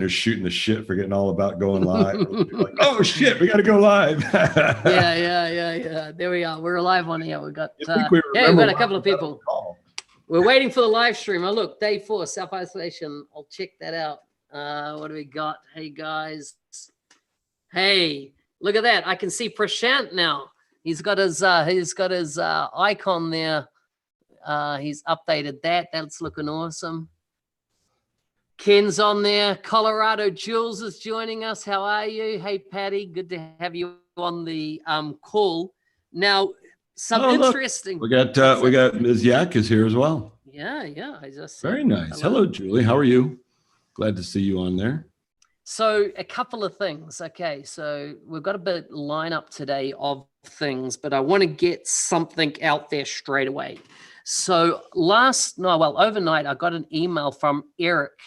they're shooting the shit, forgetting all about going live. Like, oh shit, we got to go live. Yeah. There we are. We're live on here. We've got, we've got a couple of people. We're waiting for the live stream. Oh, look, day 4, self-isolation. I'll check that out. What do we got? Hey, guys. Hey, look at that. I can see Prashant now. He's got his icon there. He's updated that. That's looking awesome. Ken's on there. Colorado Jules is joining us. How are you? Hey, Patty. Good to have you on the call. Now, interesting. We got Ms. Yak is here as well. Yeah. I just very nice. Hello, Julie. How are you? Glad to see you on there. So a couple of things. Okay, so we've got a bit lineup today of things, but I want to get something out there straight away. So overnight, I got an email from Eric.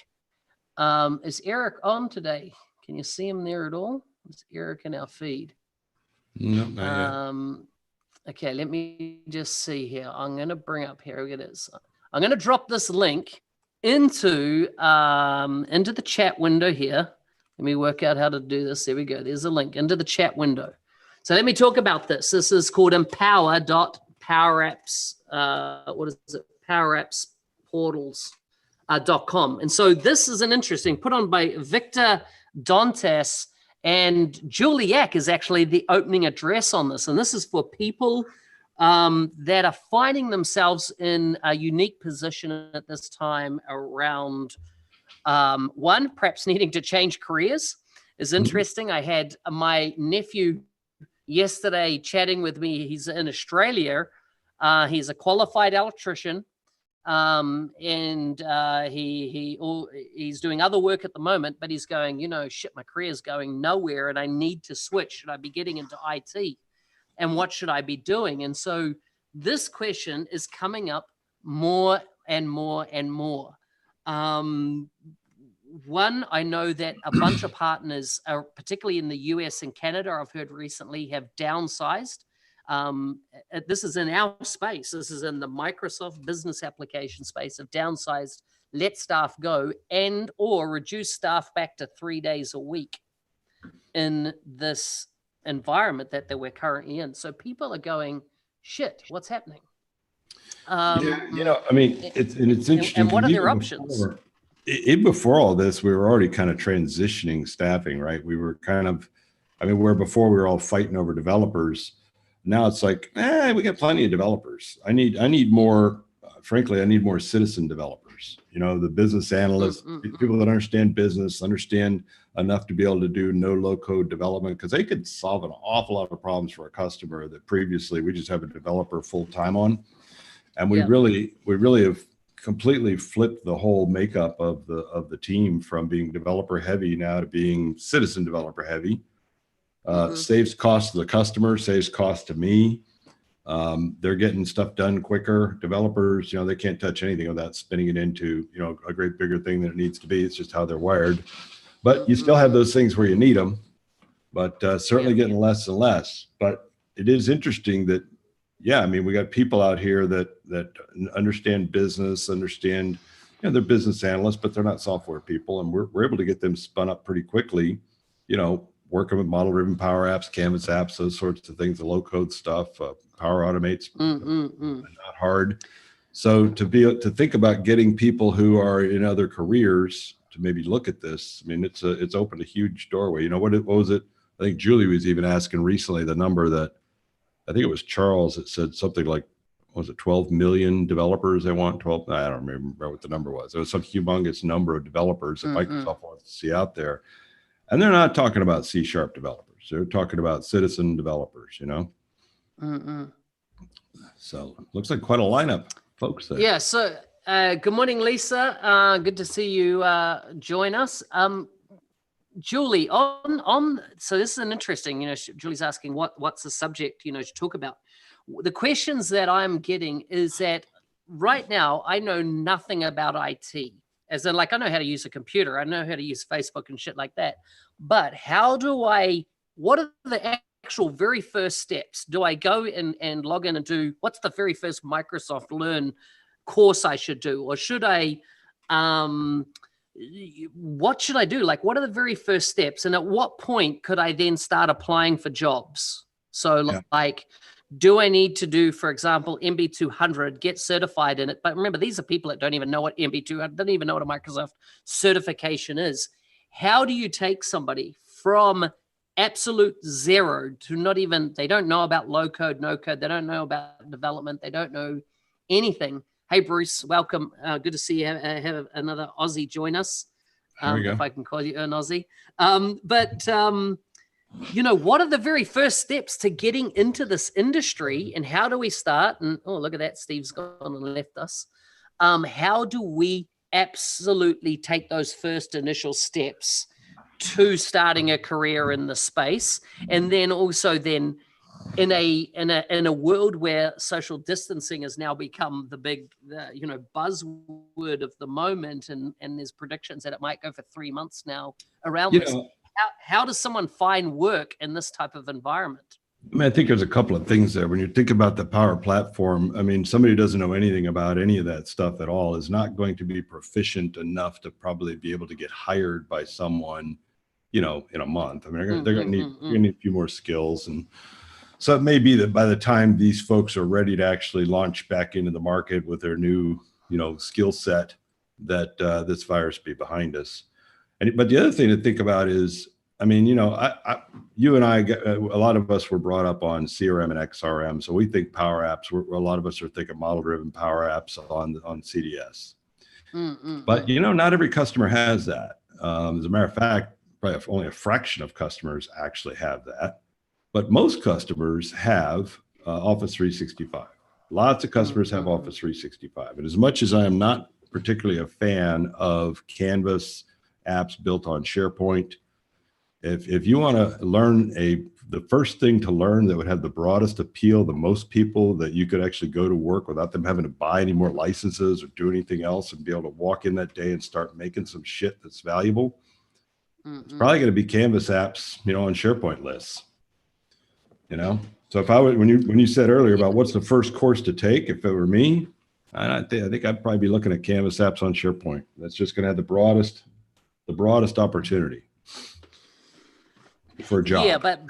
Is Eric on today? Can you see him there at all? Is Eric in our feed? No, not yet. Okay, let me just see here. I'm going to bring up, here it is. I'm going to drop this link into the chat window here. Let me work out how to do this. There we go. There's a link into the chat window. So let me talk about this. This is called empower.powerapps. What is it? PowerAppsPortals.com. And so this is an interesting, put on by Victor Dantas, and Julie Yak is actually the opening address on this. And this is for people that are finding themselves in a unique position at this time around one, perhaps needing to change careers. Is interesting. I had my nephew yesterday chatting with me. He's in Australia. He's a qualified electrician. And he's doing other work at the moment, but he's going, shit, my career's going nowhere and I need to switch. Should I be getting into IT? And what should I be doing? And so this question is coming up more and more and more. One, I know that a bunch of partners, particularly in the US and Canada, I've heard recently, have downsized. This is in our space. This is in the Microsoft business application space, of downsized, let staff go, and or reduce staff back to 3 days a week in this environment that we're currently in. So people are going, shit, what's happening? It's interesting. And what are their options? Before all this, we were already kind of transitioning staffing, right? We were where before we were all fighting over developers. Now it's like, we got plenty of developers. I need more, frankly, I need more citizen developers. The business analysts, people that understand business, understand enough to be able to do no-code development, because they could solve an awful lot of problems for a customer that previously we just have a developer full-time on. And we really have completely flipped the whole makeup of the team from being developer heavy now to being citizen developer heavy. Saves cost to the customer, saves cost to me. They're getting stuff done quicker. Developers, they can't touch anything without spinning it into, a great bigger thing than it needs to be. It's just how they're wired. But you still have those things where you need them, but certainly getting less and less. But it is interesting that, we got people out here that understand business, understand, they're business analysts, but they're not software people. And we're able to get them spun up pretty quickly, working with model-driven Power Apps, Canvas apps, those sorts of things, the low-code stuff, Power Automate's not hard. So to think about getting people who are in other careers to maybe look at this, it's opened a huge doorway. What was it? I think Julie was even asking recently the number that, I think it was Charles that said something like, was it 12 million developers they want? 12, I don't remember what the number was. It was some humongous number of developers that Microsoft wants to see out there. And they're not talking about C# developers. They're talking about citizen developers, So looks like quite a lineup, folks. There. Yeah. So good morning, Lisa. Good to see you join us. Julie, so this is an interesting, Julie's asking what's the subject, to talk about. The questions that I'm getting is that right now I know nothing about IT. As in, I know how to use a computer. I know how to use Facebook and shit like that. But what are the actual very first steps? Do I go and log in and do, what's the very first Microsoft Learn course I should do? Or should I what should I do? Like, what are the very first steps? And at what point could I then start applying for jobs? So like, do I need to do, for example, MB200, get certified in it? But remember, these are people that don't even know what MB200, don't even know what a Microsoft certification is. How do you take somebody from absolute zero to not even, they don't know about low code, no code, they don't know about development, they don't know anything. Hey, Bruce, welcome. Good to see you. Have another Aussie join us, if I can call you an Aussie. You know, what are the very first steps to getting into this industry, and how do we start? And oh, look at that, Steve's gone and left us. How do we absolutely take those first initial steps to starting a career in the space? And then also then in a world where social distancing has now become the big buzzword of the moment, and there's predictions that it might go for 3 months now around this. How does someone find work in this type of environment? I mean, I think there's a couple of things there. When you think about the Power Platform, I mean, somebody who doesn't know anything about any of that stuff at all is not going to be proficient enough to probably be able to get hired by someone, in a month. I mean, they're going to need a few more skills. And so it may be that by the time these folks are ready to actually launch back into the market with their new, skill set, that this virus be behind us. But the other thing to think about is, I mean, you and I, a lot of us were brought up on CRM and XRM. So we think PowerApps, a lot of us are thinking model-driven PowerApps on CDS. But, not every customer has that. As a matter of fact, probably only a fraction of customers actually have that. But most customers have Office 365. Lots of customers have Office 365. And as much as I am not particularly a fan of Canvas apps built on SharePoint, if you want to learn the first thing to learn that would have the broadest appeal, the most people that you could actually go to work without them having to buy any more licenses or do anything else, and be able to walk in that day and start making some shit that's valuable, it's probably going to be Canvas apps, on SharePoint lists. So if I would, when you said earlier about what's the first course to take, if it were me, I think I'd probably be looking at Canvas apps on SharePoint. That's just going to have the broadest opportunity for a job. Yeah, but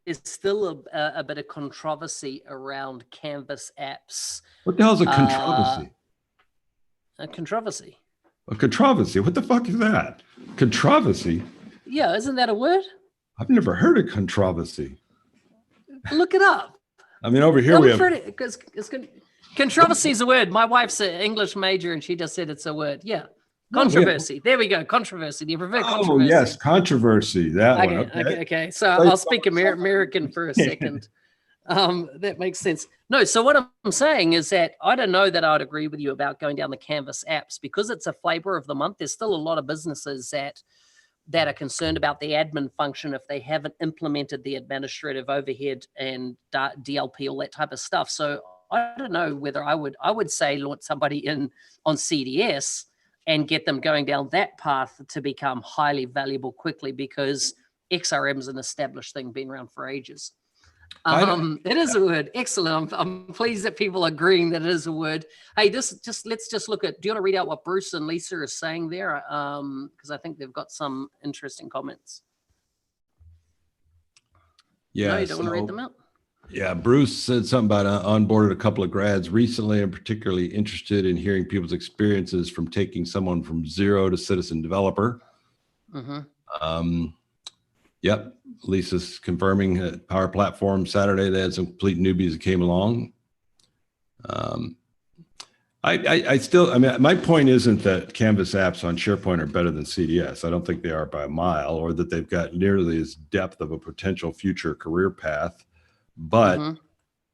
there's still a bit of controversy around Canvas apps. What the hell is a controversy? A controversy. A controversy? What the fuck is that? Controversy? Yeah, isn't that a word? I've never heard of controversy. Look it up. I mean, over here we have... Controversy is a word. My wife's an English major, and she just said it's a word. Yeah. Controversy. There we go. Controversy. Do you prefer controversy? Oh, yes. Controversy. That one. Okay. So I'll speak American for a second. That makes sense. No, so what I'm saying is that I don't know that I'd agree with you about going down the Canvas apps, because it's a flavor of the month. There's still a lot of businesses that are concerned about the admin function if they haven't implemented the administrative overhead and DLP, all that type of stuff. So I don't know whether I would say launch somebody in on CDS and get them going down that path to become highly valuable quickly, because XRM is an established thing, been around for ages. It is a word. Excellent. I'm pleased that people are agreeing that it is a word. Hey, let's just look at, do you want to read out what Bruce and Lisa are saying there? Because I think they've got some interesting comments. Yeah. No, you don't want to read them out? Yeah, Bruce said something about onboarded a couple of grads recently. I'm particularly interested in hearing people's experiences from taking someone from zero to citizen developer. Yep, Lisa's confirming Power Platform Saturday. They had some complete newbies that came along. I mean, my point isn't that Canvas apps on SharePoint are better than CDS. I don't think they are by a mile, or that they've got nearly as depth of a potential future career path. But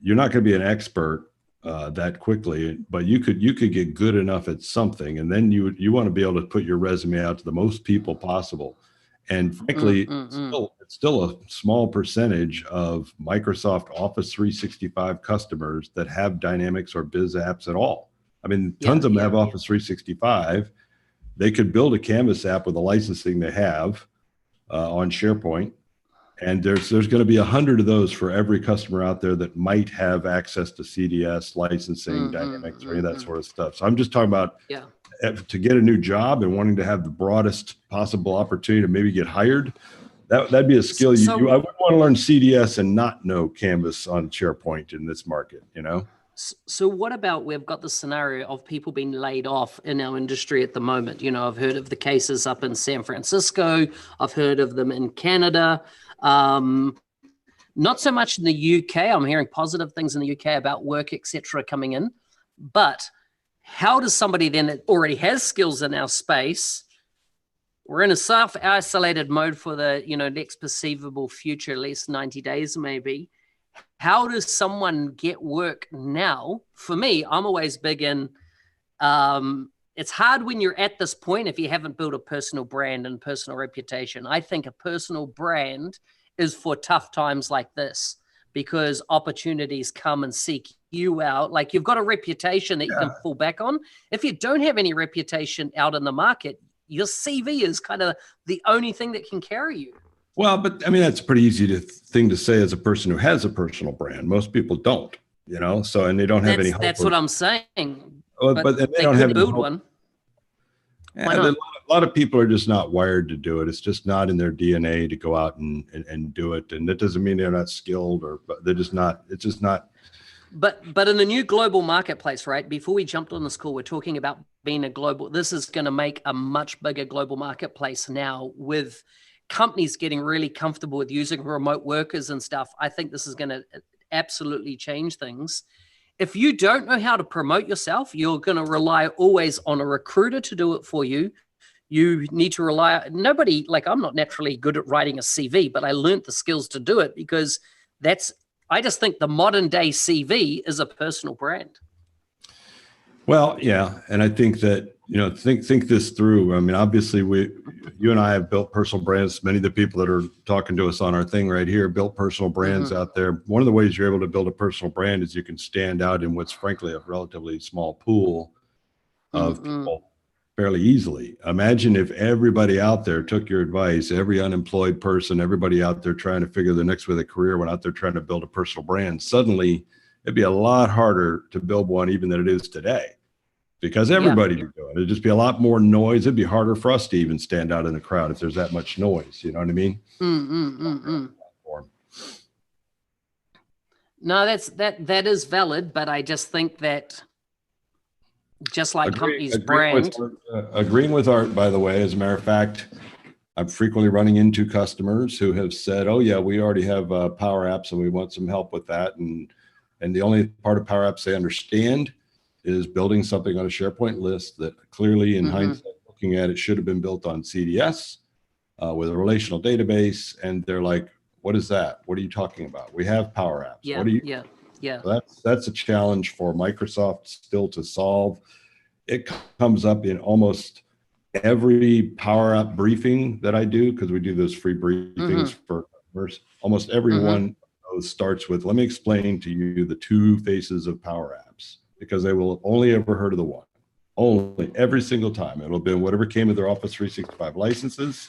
you're not going to be an expert that quickly. But you could get good enough at something, and then you want to be able to put your resume out to the most people possible. And frankly, it's still a small percentage of Microsoft Office 365 customers that have Dynamics or Biz apps at all. I mean, tons of them have Office 365. They could build a Canvas app with the licensing they have on SharePoint And there's going to be 100 of those for every customer out there that might have access to CDS, licensing, Dynamics, or any of that sort of stuff. So I'm just talking about to get a new job and wanting to have the broadest possible opportunity to maybe get hired. That'd be a skill. I wouldn't want to learn CDS and not know Canvas on SharePoint in this market, you know? So what about, we've got the scenario of people being laid off in our industry at the moment. You know, I've heard of the cases up in San Francisco. I've heard of them in Canada. Not so much in the UK. I'm hearing positive things in the UK about work, etc., coming in. But how does somebody then that already has skills in our space, we're in a self-isolated mode for the next perceivable future, at least 90 days maybe. How does someone get work now? For me, I'm always big in, it's hard when you're at this point if you haven't built a personal brand and personal reputation. I think a personal brand is for tough times like this, because opportunities come and seek you out. Like, you've got a reputation that you can fall back on. If you don't have any reputation out in the market, your CV is kind of the only thing that can carry you. Well, but I mean, that's a pretty easy thing to say as a person who has a personal brand. Most people don't, so, and they don't have any hope. That's what I'm saying. But they don't have build one. Why not? A lot of people are just not wired to do it. It's just not in their DNA to go out and do it. And that doesn't mean they're not skilled, but they're just not, it's just not. But in the new global marketplace, right? Before we jumped on this call, we're talking about being a global, this is going to make a much bigger global marketplace now, with companies getting really comfortable with using remote workers and stuff. I think this is going to absolutely change things. If you don't know how to promote yourself, you're going to rely always on a recruiter to do it for you. You need to rely, nobody, like, I'm not naturally good at writing a CV, but I learned the skills to do it, because I just think the modern day CV is a personal brand. Well, yeah. And I think that, think this through. I mean, obviously you and I have built personal brands. Many of the people that are talking to us on our thing right here built personal brands out there. One of the ways you're able to build a personal brand is you can stand out in what's frankly a relatively small pool of people fairly easily. Imagine if everybody out there took your advice, every unemployed person, everybody out there trying to figure the next way of their career, went out there trying to build a personal brand. Suddenly it'd be a lot harder to build one even than it is today, because everybody would do it. It'd just be a lot more noise. It'd be harder for us to even stand out in the crowd if there's that much noise. You know what I mean? No, that is valid, but I just think that, just like companies brand. Agreeing with Art, by the way, as a matter of fact, I'm frequently running into customers who have said, oh yeah, we already have PowerApps and we want some help with that. And the only part of PowerApps they understand is building something on a SharePoint list that clearly in hindsight, looking at it, should have been built on CDS with a relational database. And they're like, what is that? What are you talking about? We have PowerApps. Yeah, what are you? Yeah. That's a challenge for Microsoft still to solve. It comes up in almost every PowerApp briefing that I do, because we do those free briefings for customers. Almost every one of those starts with, let me explain to you the two faces of PowerApps, because they will have only ever heard of the one. Only, every single time. It'll have been whatever came with their Office 365 licenses.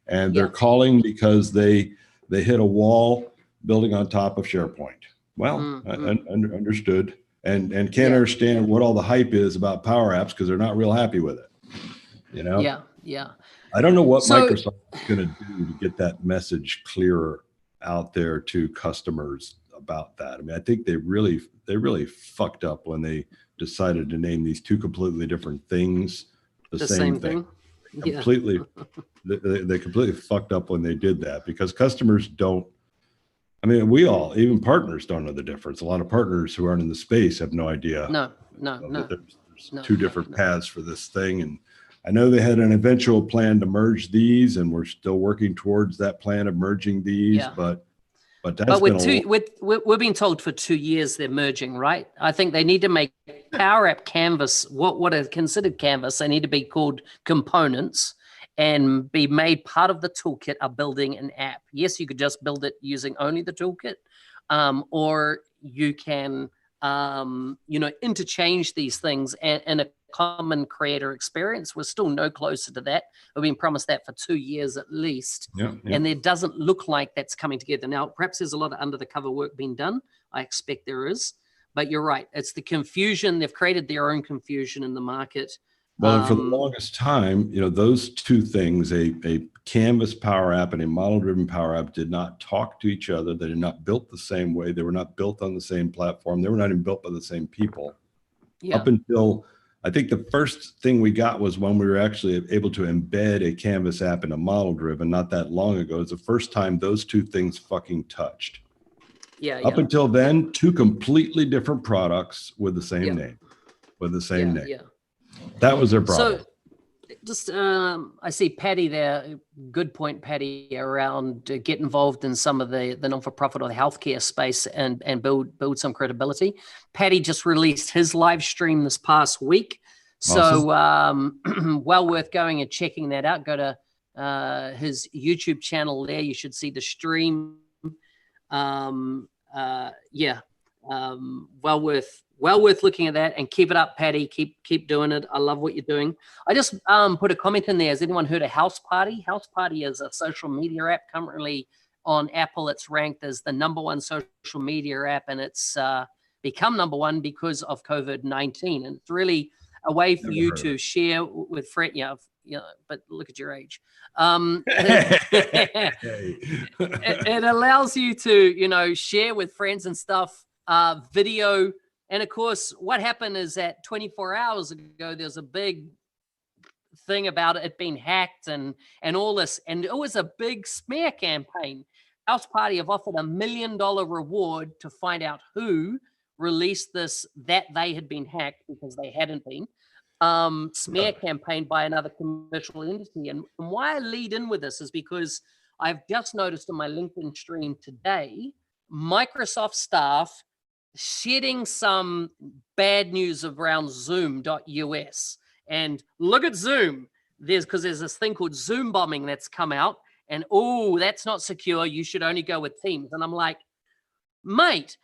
And they're calling because they hit a wall building on top of SharePoint. Well, understood. And can't understand what all the hype is about PowerApps because they're not real happy with it. Yeah. I don't know what Microsoft is going to do to get that message clearer out there to customers about that. I mean, I think they really fucked up when they decided to name these two completely different things the same thing. Completely, they completely fucked up when they did that, because customers don't. I mean, even partners don't know the difference. A lot of partners who aren't in the space have no idea. No. There's two different paths for this thing. And I know they had an eventual plan to merge these, and we're still working towards that plan of merging these. But we're being told for 2 years they're merging, right? I think they need to make PowerApp Canvas, what are considered Canvas, they need to be called components and be made part of the toolkit of building an app. Yes, you could just build it using only the toolkit, or you can, interchange these things in a common creator experience. We're still no closer to that. We've been promised that for 2 years at least. And there doesn't look like that's coming together. Now, perhaps there's a lot of under the cover work being done. I expect there is. But you're right. It's the confusion. They've created their own confusion in the market. Well, and for the longest time, those two things, a Canvas Power App and a model-driven Power App, did not talk to each other. They did not built the same way. They were not built on the same platform. They were not even built by the same people. Up until, I think the first thing we got was when we were actually able to embed a Canvas app in a model-driven, not that long ago. It's the first time those two things fucking touched. Up until then, two completely different products with the same name, with the same name. That was their problem. So just, I see Patty there. Good point, Patty, around get involved in some of the non-for-profit or the healthcare space and build some credibility. Patty just released his live stream this past week. So well worth going and checking that out. Go to his YouTube channel there. You should see the stream. Well worth looking at that, and keep it up, Patty. Keep doing it. I love what you're doing. I just put a comment in there. Has anyone heard of House Party? House Party is a social media app currently on Apple. It's ranked as the #1 social media app, and it's become #1 because of COVID-19. And it's really a way for you to share with friends. But look at your age. It allows you to, share with friends and stuff, video. And of course, what happened is that 24 hours ago, there's a big thing about it being hacked and all this. And it was a big smear campaign. House Party have offered $1 million reward to find out who released this, that they had been hacked, because they hadn't been. Smear campaign by another commercial entity. And why I lead in with this is because I've just noticed in my LinkedIn stream today, Microsoft staff shedding some bad news around Zoom.us. And look at Zoom. There's this thing called Zoom bombing that's come out, and that's not secure. You should only go with Teams. And I'm like, mate,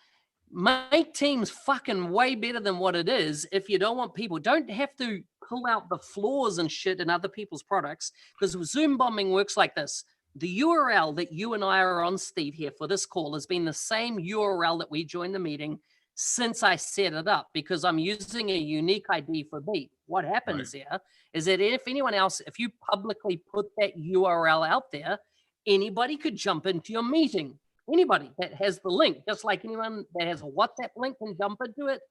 make Teams fucking way better than what it is. If you don't want people, don't have to pull out the flaws and shit in other people's products, because Zoom bombing works like this. The URL that you and I are on, Steve, here for this call has been the same URL that we joined the meeting since I set it up, because I'm using a unique ID for Beat. What happens here is that if you publicly put that URL out there, anybody could jump into your meeting. Anybody that has the link, just like anyone that has a WhatsApp link can jump into it.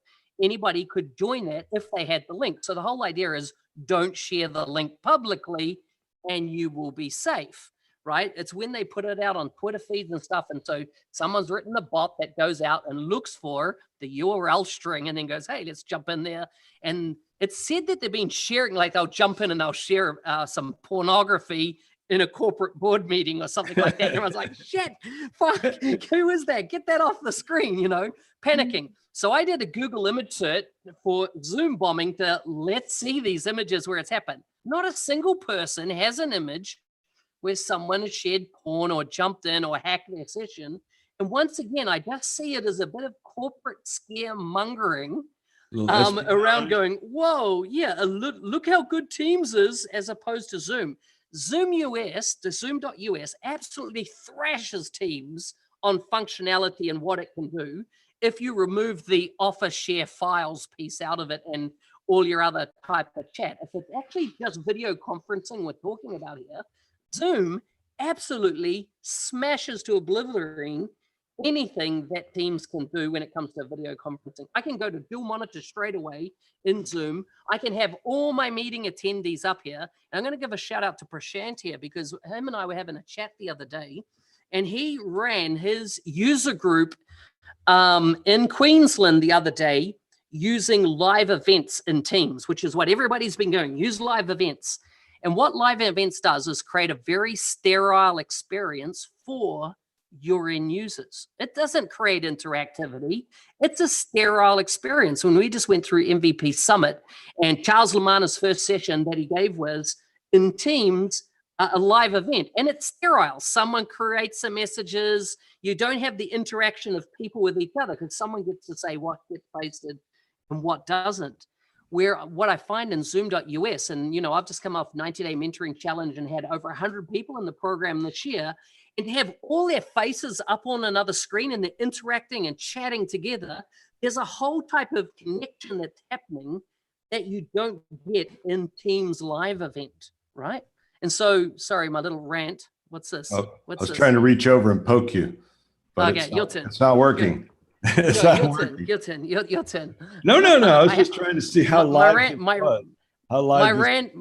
Anybody could join that if they had the link. So the whole idea is don't share the link publicly and you will be safe, right? It's when they put it out on Twitter feeds and stuff. And so someone's written a bot that goes out and looks for the URL string and then goes, hey, let's jump in there. And it's said that they've been sharing, like they'll jump in and they'll share some pornography in a corporate board meeting or something like that. And everyone's like, shit, fuck, who is that? Get that off the screen, panicking. So I did a Google image search for Zoom bombing to let's see these images where it's happened. Not a single person has an image where someone has shared porn or jumped in or hacked their session. And once again, I just see it as a bit of corporate scaremongering around going, whoa, look how good Teams is as opposed to Zoom. the Zoom.us absolutely thrashes Teams on functionality and what it can do if you remove the offer share files piece out of it and all your other type of chat. If it's actually just video conferencing we're talking about here, Zoom absolutely smashes to oblivion anything that Teams can do when it comes to video conferencing. I can go to dual monitor straight away in Zoom. I can have all my meeting attendees up here. And I'm going to give a shout out to Prashant here, because him and I were having a chat the other day, and he ran his user group in Queensland the other day using live events in Teams, which is what everybody's been doing, use live events. And what live events does is create a very sterile experience for your end users. It doesn't create interactivity. It's a sterile experience. When we just went through MVP Summit, and Charles Lamanna's first session that he gave was in Teams, a live event, and it's sterile. Someone creates some messages. You don't have the interaction of people with each other, because someone gets to say what gets posted and what doesn't. where what I find in Zoom.us, and I've just come off 90-day mentoring challenge and had over 100 people in the program this year, and have all their faces up on another screen and they're interacting and chatting together. There's a whole type of connection that's happening that you don't get in Teams live event, right? And so, sorry, my little rant. What's this? I was trying to reach over and poke you, but okay, your turn. It's not working. It's not working. Your turn. No. I was just trying to see how live my rant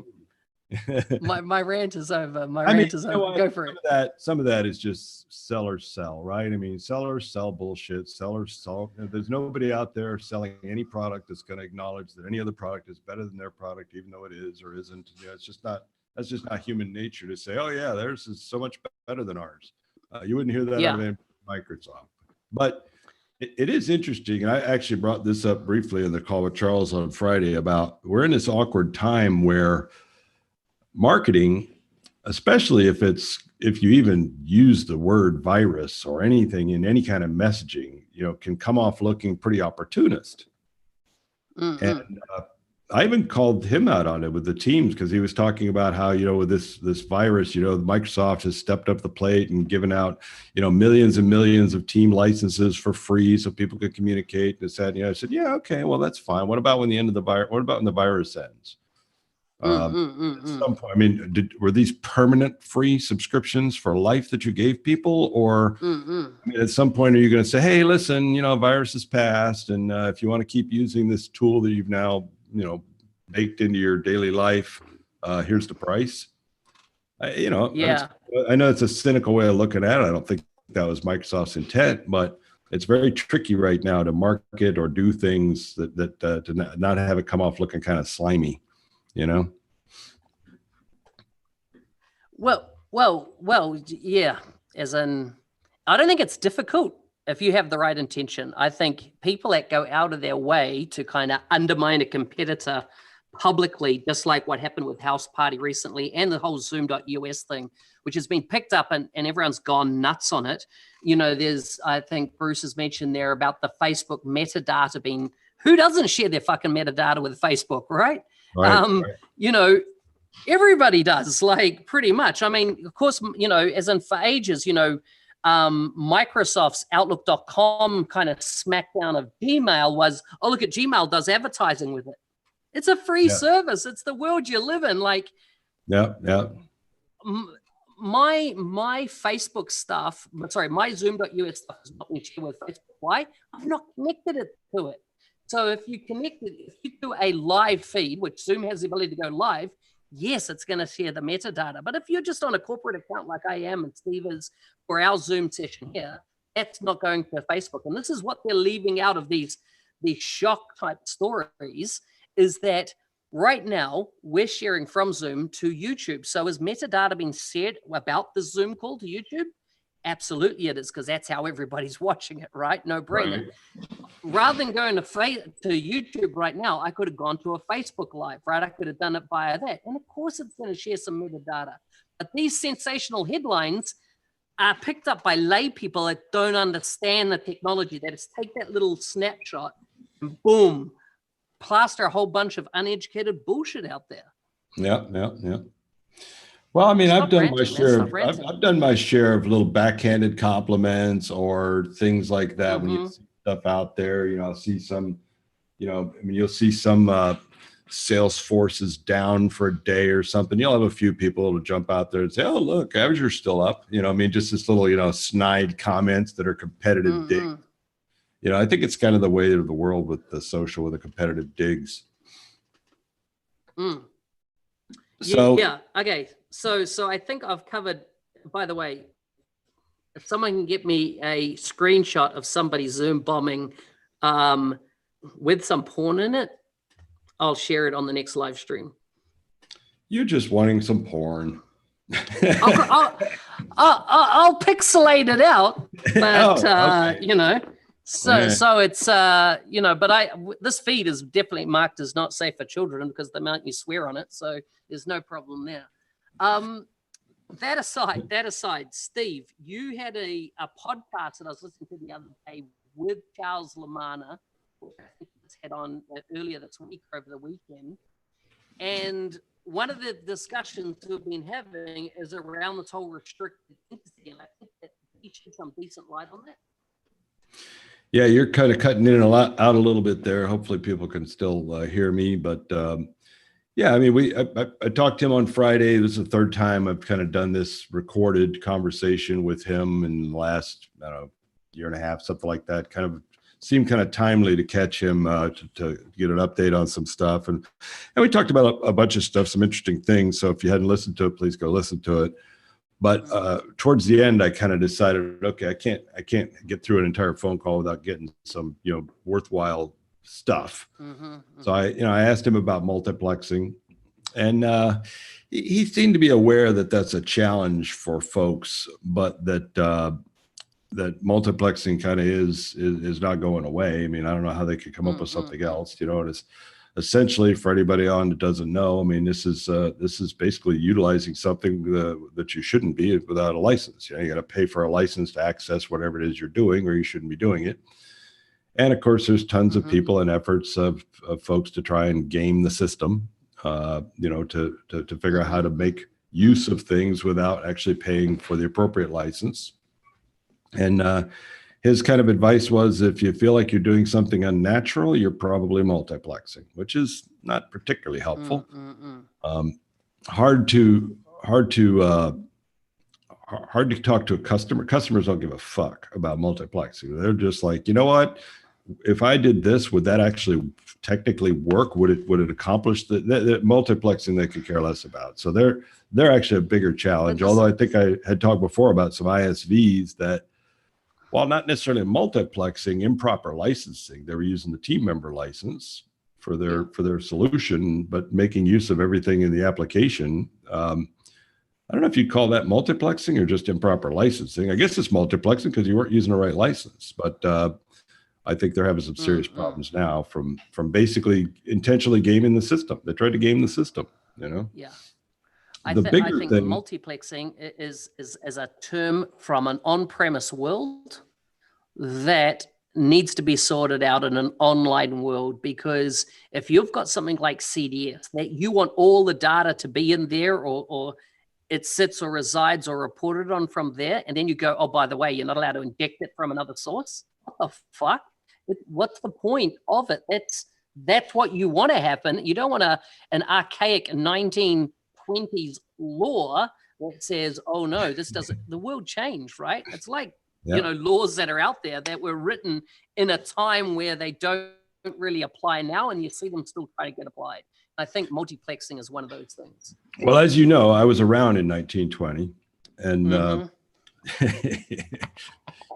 is over. My rant is over. Go for it. Some of that is just sellers sell, right? I mean, sellers sell bullshit. Sellers sell. There's nobody out there selling any product that's going to acknowledge that any other product is better than their product, even though it is or isn't. It's just not. That's just not human nature to say, oh yeah, theirs is so much better than ours. You wouldn't hear that out of Microsoft. But it is interesting. And I actually brought this up briefly in the call with Charles on Friday about we're in this awkward time where marketing, especially if you even use the word virus or anything in any kind of messaging, can come off looking pretty opportunist. Mm-hmm. And I even called him out on it with the teams because he was talking about how, with this virus, Microsoft has stepped up the plate and given out, millions and millions of team licenses for free so people could communicate. And said, I said, yeah, okay, well, that's fine. What about when the end of the virus? What about when the virus ends? At some point, I mean, were these permanent free subscriptions for life that you gave people? Or I mean, at some point, are you going to say, hey, listen, virus has passed. And if you want to keep using this tool that you've now baked into your daily life, here's the price. I know it's a cynical way of looking at it. I don't think that was Microsoft's intent, but it's very tricky right now to market or do things that to not have it come off looking kind of slimy, Well, yeah. As in, I don't think it's difficult if you have the right intention. I think people that go out of their way to kind of undermine a competitor publicly, just like what happened with House Party recently and the whole Zoom.us thing, which has been picked up and everyone's gone nuts on it. There's, I think Bruce has mentioned there about the Facebook metadata being, who doesn't share their fucking metadata with Facebook, right? Right. Everybody does, like, pretty much. I mean, of course, as in for ages, Microsoft's Outlook.com kind of smackdown of Gmail was, oh, look at Gmail does advertising with it. It's a free service. It's the world you live in. Like, my Facebook stuff, my Zoom.us stuff is not being shared with Facebook. Why? I've not connected it to it. So if you do a live feed, which Zoom has the ability to go live, yes, it's going to share the metadata. But if you're just on a corporate account like I am and Steve is for our Zoom session here, that's not going to Facebook. And this is what they're leaving out of these shock type stories, is that right now we're sharing from Zoom to YouTube. So is metadata being shared about the Zoom call to YouTube? Absolutely it is, because that's how everybody's watching it, right? No brainer. Right. Rather than going to YouTube right now, I could have gone to a Facebook Live, right? I could have done it via that. And of course it's going to share some metadata. But these sensational headlines are picked up by lay people that don't understand the technology. That is, take that little snapshot and boom, plaster a whole bunch of uneducated bullshit out there. Yeah. Well, I mean, I've done my share of little backhanded compliments or things like that. When you see stuff out there, I'll see some, you'll see some Salesforce is down for a day or something. You'll have a few people to jump out there and say, oh, look, Azure's still up. Just this little, snide comments that are competitive digs. I think it's kind of the way of the world with the social, with the competitive digs. So yeah. Okay. So I think I've covered, by the way, if someone can get me a screenshot of somebody Zoom bombing with some porn in it, I'll share it on the next live stream. You're just wanting some porn. I'll pixelate it out, but okay. So it's but this feed is definitely marked as not safe for children because the amount you swear on it, so there's no problem there. That aside, Steve, you had a podcast that I was listening to the other day with Charles Lamanna. I think it's had on earlier this week, over the weekend. And one of the discussions we've been having is around this whole restricted entity. And I think that you shed some decent light on that. Yeah, you're kind of cutting in and out a little bit there. Hopefully people can still hear me, but yeah, I mean, I talked to him on Friday. This is the third time I've kind of done this recorded conversation with him in the last, I don't know, year and a half, something like that. Kind of seemed kind of timely to catch him to get an update on some stuff. And we talked about a bunch of stuff, some interesting things. So if you hadn't listened to it, please go listen to it. But towards the end, I kind of decided, okay, I can't get through an entire phone call without getting some, worthwhile stuff. So I asked him about multiplexing, and he seemed to be aware that that's a challenge for folks, but that that multiplexing kind of is not going away. I mean, I don't know how they could come up with something else, and it's essentially, for anybody on that doesn't know, I mean, this is basically utilizing something that you shouldn't be without a license. You got to pay for a license to access whatever it is you're doing, or you shouldn't be doing it. And of course, there's tons of people and efforts of folks to try and game the system, to figure out how to make use of things without actually paying for the appropriate license. And his kind of advice was, if you feel like you're doing something unnatural, you're probably multiplexing, which is not particularly helpful. Hard to talk to a customer. Customers don't give a fuck about multiplexing. They're just like, you know what? If I did this, would that actually technically work? Would it accomplish the multiplexing? They could care less about. So they're actually a bigger challenge. Although I think I had talked before about some ISVs that, while not necessarily multiplexing, improper licensing, they were using the team member license for their solution, but making use of everything in the application. I don't know if you'd call that multiplexing or just improper licensing. I guess it's multiplexing because you weren't using the right license, but I think they're having some serious problems now from basically intentionally gaming the system. They tried to game the system, Yeah. I think multiplexing is a term from an on-premise world that needs to be sorted out in an online world, because if you've got something like CDS that you want all the data to be in there, or it sits or resides or reported on from there, and then you go, oh, by the way, you're not allowed to inject it from another source. What the fuck? What's the point of it? That's what you want to happen. You don't want an archaic 1920s law that says, oh no, this doesn't, the world changed, right? It's like, laws that are out there that were written in a time where they don't really apply now, and you see them still trying to get applied. I think multiplexing is one of those things. Well, as you know, I was around in 1920, and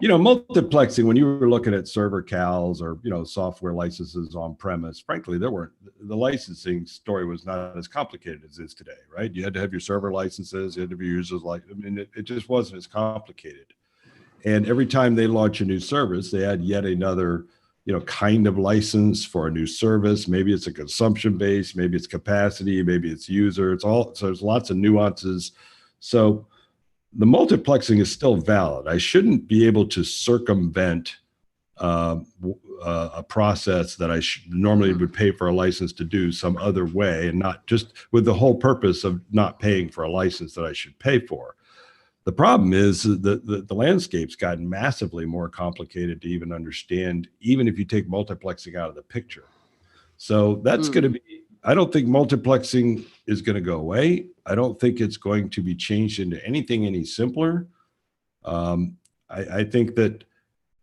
multiplexing, when you were looking at server CALs or, software licenses on premise, frankly, the licensing story was not as complicated as it is today, right? You had to have your server licenses, you had to have your users it just wasn't as complicated. And every time they launch a new service, they add yet another, kind of license for a new service. Maybe it's a consumption base, maybe it's capacity, maybe it's user. So there's lots of nuances. So the multiplexing is still valid. I shouldn't be able to circumvent a process that I normally would pay for a license to do some other way, and not just with the whole purpose of not paying for a license that I should pay for. The problem is that the landscape's gotten massively more complicated to even understand, even if you take multiplexing out of the picture. So that's going to be, I don't think multiplexing is going to go away. I don't think it's going to be changed into anything any simpler. I think that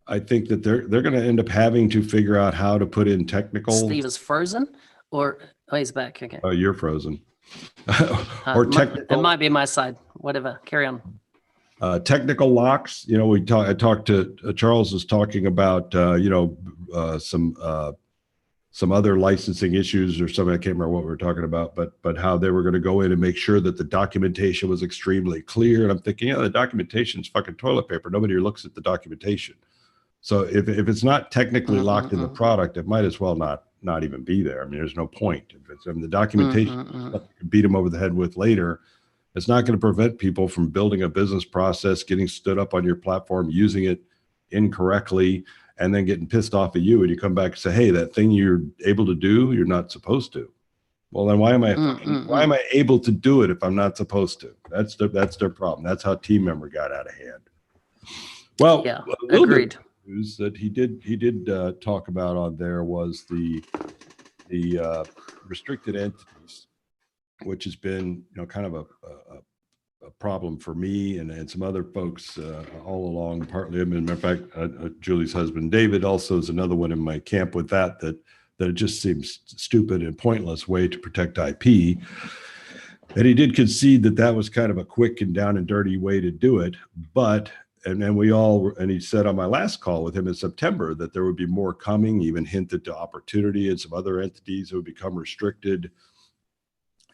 they're going to end up having to figure out how to put in technical. Steve is frozen, or he's back. Okay. Oh, you're frozen. Or technical. It might be my side. Whatever. Carry on. Technical locks. I talked to Charles was talking about some other licensing issues or something. I can't remember what we were talking about, but how they were going to go in and make sure that the documentation was extremely clear. And I'm thinking, the documentation's fucking toilet paper. Nobody looks at the documentation. So if it's not technically locked in the product, it might as well not even be there. I mean, there's no point. If it's the documentation, you can beat them over the head with later. It's not going to prevent people from building a business process, getting stood up on your platform, using it incorrectly, and then getting pissed off at you, and you come back and say, hey, that thing you're able to do, you're not supposed to. Well, then why am I able to do it if I'm not supposed to? That's their problem. That's how team member got out of hand. Well, Yeah, a little agreed. bit of news that he did talk about on there was the restricted entities, which has been, kind of a problem for me and some other folks all along. Partly, I mean, matter of fact, Julie's husband David also is another one in my camp with that it just seems stupid and pointless way to protect IP. And he did concede that was kind of a quick and down and dirty way to do it. But, and he said on my last call with him in September that there would be more coming, even hinted to opportunity and some other entities that would become restricted.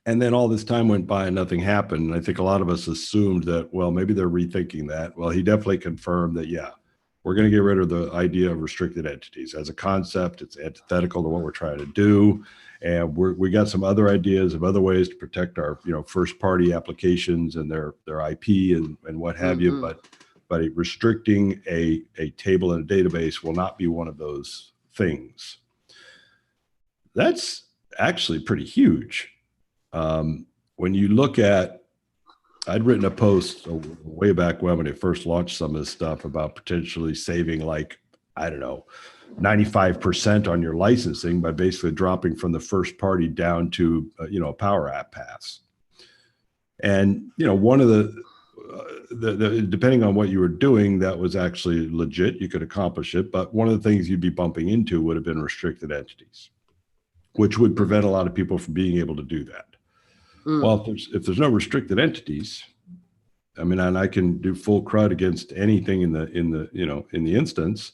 And then all this time went by and nothing happened. And I think a lot of us assumed that, well, maybe they're rethinking that. Well, he definitely confirmed that, yeah, we're going to get rid of the idea of restricted entities as a concept. It's antithetical to what we're trying to do. And we got some other ideas of other ways to protect our, first party applications and their IP and what have you. But restricting a table and a database will not be one of those things. That's actually pretty huge. When you look at, I'd written a post way back when it first launched some of this stuff about potentially saving 95% on your licensing by basically dropping from the first party down to, a PowerApp pass. And, one of the depending on what you were doing, that was actually legit. You could accomplish it. But one of the things you'd be bumping into would have been restricted entities, which would prevent a lot of people from being able to do that. Well, if there's no restricted entities, I mean, and I can do full CRUD against anything in the instance.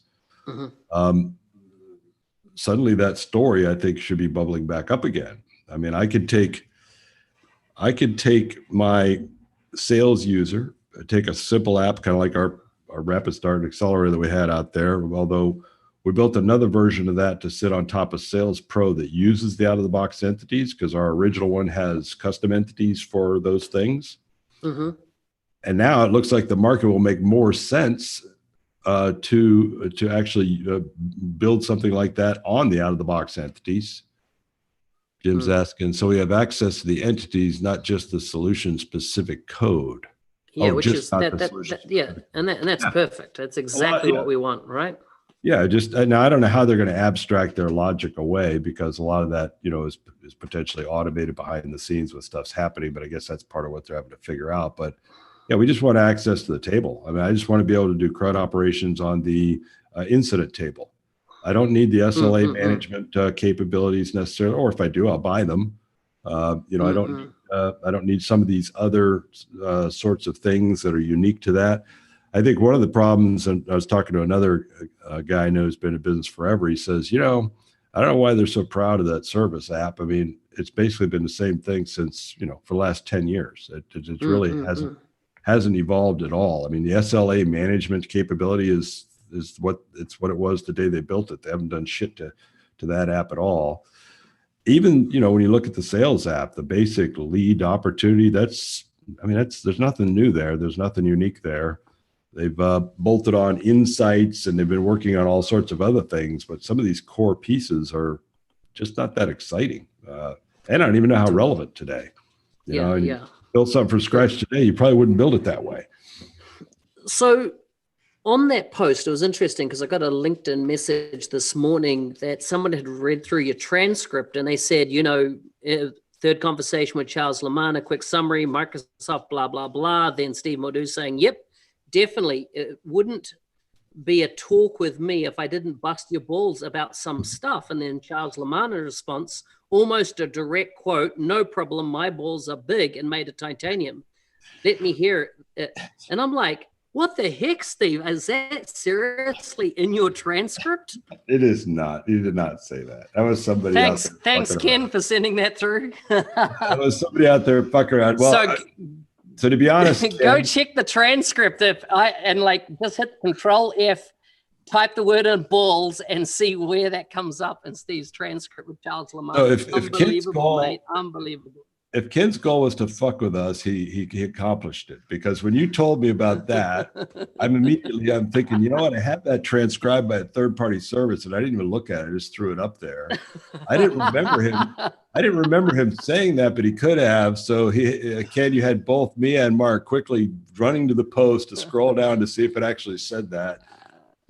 Suddenly that story, I think, should be bubbling back up again. I mean, I could take my sales user, take a simple app, kind of like our Rapid Start Accelerator that we had out there, although we built another version of that to sit on top of Sales Pro that uses the out-of-the-box entities, because our original one has custom entities for those things. And now it looks like the market will make more sense to actually build something like that on the out-of-the-box entities. Jim's asking, so we have access to the entities, not just the solution-specific code. Yeah, which is that, and that's perfect. That's exactly what we want, right? Yeah, now I don't know how they're going to abstract their logic away, because a lot of that, is potentially automated behind the scenes with stuff's happening. But I guess that's part of what they're having to figure out. But yeah, we just want access to the table. I mean, I just want to be able to do CRUD operations on the incident table. I don't need the SLA management capabilities necessarily, or if I do, I'll buy them. I don't need some of these other sorts of things that are unique to that. I think one of the problems, and I was talking to another guy I know who's been in business forever. He says, I don't know why they're so proud of that service app. I mean, it's basically been the same thing since, for the last 10 years. It really hasn't evolved at all. I mean, the SLA management capability is what it was the day they built it. They haven't done shit to that app at all. Even, when you look at the sales app, the basic lead opportunity, there's nothing new there. There's nothing unique there. They've bolted on insights, and they've been working on all sorts of other things, but some of these core pieces are just not that exciting. And I don't even know how relevant today. Build something from scratch today, you probably wouldn't build it that way. So on that post, it was interesting because I got a LinkedIn message this morning that someone had read through your transcript, and they said, third conversation with Charles Lamana, a quick summary, Microsoft, blah, blah, blah. Then Steve Mordue saying, yep, definitely. It wouldn't be a talk with me if I didn't bust your balls about some stuff. And then Charles Lamana's response, almost a direct quote, no problem, my balls are big and made of titanium. Let me hear it. And I'm like, what the heck, Steve? Is that seriously in your transcript? It is not. You did not say that. That was somebody else. Thanks, Ken, for sending that through. That was somebody out there fucking around. Well, so to be honest, go check the transcript just hit Control F, type the word in balls, and see where that comes up in Steve's transcript with Charles Lamar. So if Ken's call, mate, unbelievable. if Ken's goal was to fuck with us, he accomplished it. Because when you told me about that, I'm thinking, you know what? I have that transcribed by a third-party service, and I didn't even look at it. I just threw it up there. I didn't remember him saying that, but he could have. So Ken, you had both me and Mark quickly running to the post to scroll down to see if it actually said that.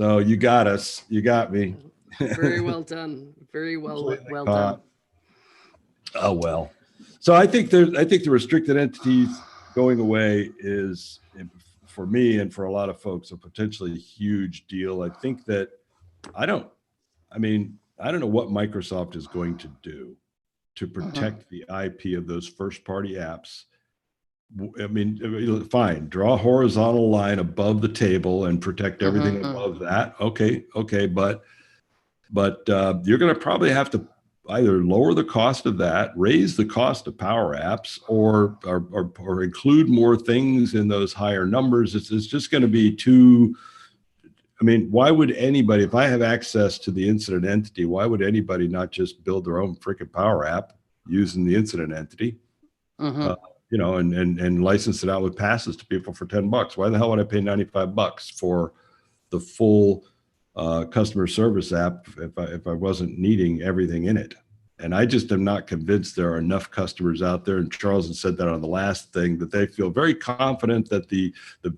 So you got us. You got me. Very well done. Very well done. Oh well. So I think the restricted entities going away is, for me and for a lot of folks, a potentially huge deal. I think that I don't know what Microsoft is going to do to protect the IP of those first party apps. I mean, fine, draw a horizontal line above the table and protect everything above that. Okay. But you're going to probably have to either lower the cost of that, raise the cost of PowerApps, or include more things in those higher numbers. It's just going to be too. I mean, why would anybody, if I have access to the incident entity, why would anybody not just build their own freaking Power App using the incident entity, and license it out with passes to people for $10? Why the hell would I pay $95 for the full customer service app if I wasn't needing everything in it? And I just am not convinced there are enough customers out there. And Charles had said that on the last thing, that they feel very confident that the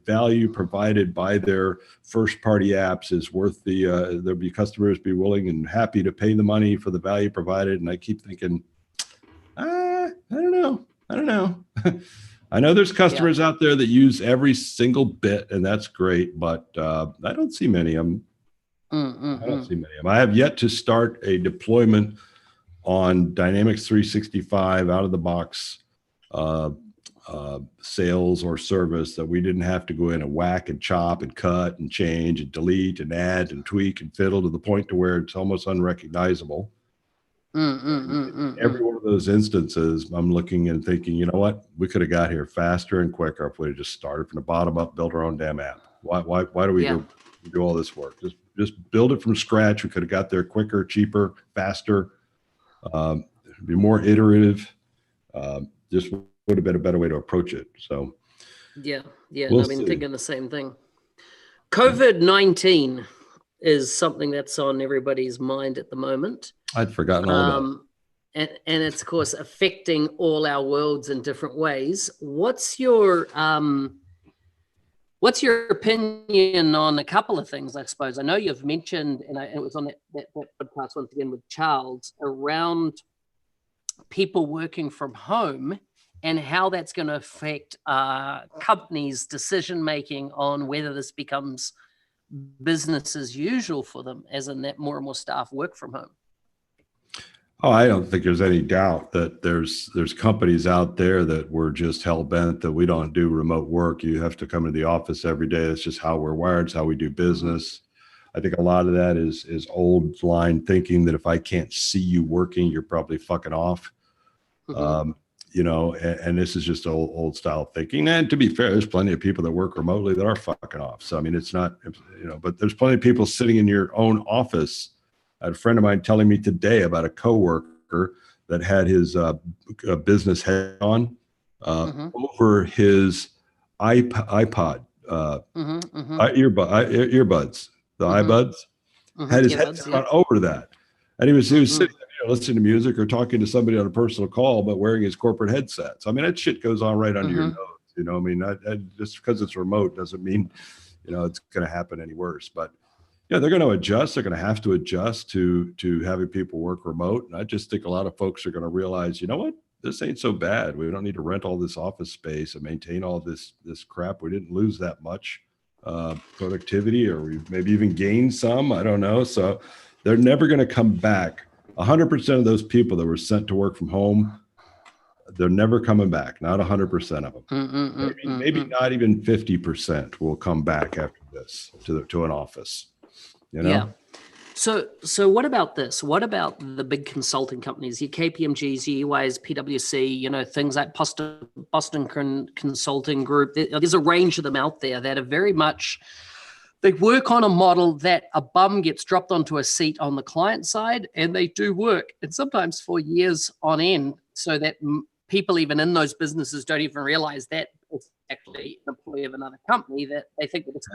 value provided by their first party apps is worth there'll be customers be willing and happy to pay the money for the value provided. And I keep thinking, I don't know. I know there's customers out there that use every single bit, and that's great, but I don't see many of them. I don't see many of them. I have yet to start a deployment on Dynamics 365 out of the box sales or service that we didn't have to go in and whack and chop and cut and change and delete and add and tweak and fiddle to the point to where it's almost unrecognizable. Every one of those instances, I'm looking and thinking, you know what? We could have got here faster and quicker if we had just started from the bottom up, built our own damn app. Why do we do all this work? Just build it from scratch. We could have got there quicker, cheaper, faster. Be more iterative. Just would have been a better way to approach it. So I've been thinking the same thing. COVID-19 is something that's on everybody's mind at the moment. I'd forgotten all about it. And it's of course affecting all our worlds in different ways. What's your opinion on a couple of things, I suppose? I know you've mentioned, and it was on that podcast once again with Charles, around people working from home and how that's going to affect companies' decision-making on whether this becomes business as usual for them, as in that more and more staff work from home. Oh, I don't think there's any doubt that there's companies out there that were just hell-bent that we don't do remote work. You have to come to the office every day. That's just how we're wired. It's how we do business. I think a lot of that is old line thinking that if I can't see you working, you're probably fucking off. And this is just old style thinking. And to be fair, there's plenty of people that work remotely that are fucking off. So, I mean, it's not, but there's plenty of people sitting in your own office. I had a friend of mine telling me today about a coworker that had his business head on over his iPod, earbuds, the iBuds, had his headset on over that. And he was sitting there listening to music or talking to somebody on a personal call, but wearing his corporate headsets. I mean, that shit goes on right under your nose. Just because it's remote doesn't mean, it's going to happen any worse. But they're going to adjust. They're going to have to adjust to having people work remote. And I just think a lot of folks are going to realize, you know what, this ain't so bad. We don't need to rent all this office space and maintain all this crap. We didn't lose that much productivity, or we maybe even gained some. I don't know. So they're never going to come back. 100% of those people that were sent to work from home, they're never coming back. Not 100% of them. Maybe not even 50% will come back after this to an office. Yeah. So what about this? What about the big consulting companies, your KPMGs, your EYs, PwC, things like Boston Consulting Group? There's a range of them out there that are very much, they work on a model that a bum gets dropped onto a seat on the client side, and they do work, and sometimes for years on end, so that people even in those businesses don't even realize that it's actually an employee of another company, that they think that it's,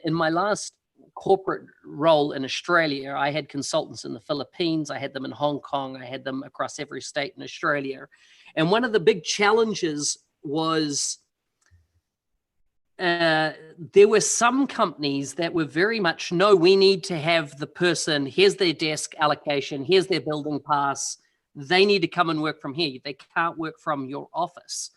in my last corporate role in Australia, I had consultants in the Philippines, I had them in Hong Kong, I had them across every state in Australia. And one of the big challenges was there were some companies that were very much, no, we need to have the person, here's their desk allocation, here's their building pass, they need to come and work from here. They can't work from your office.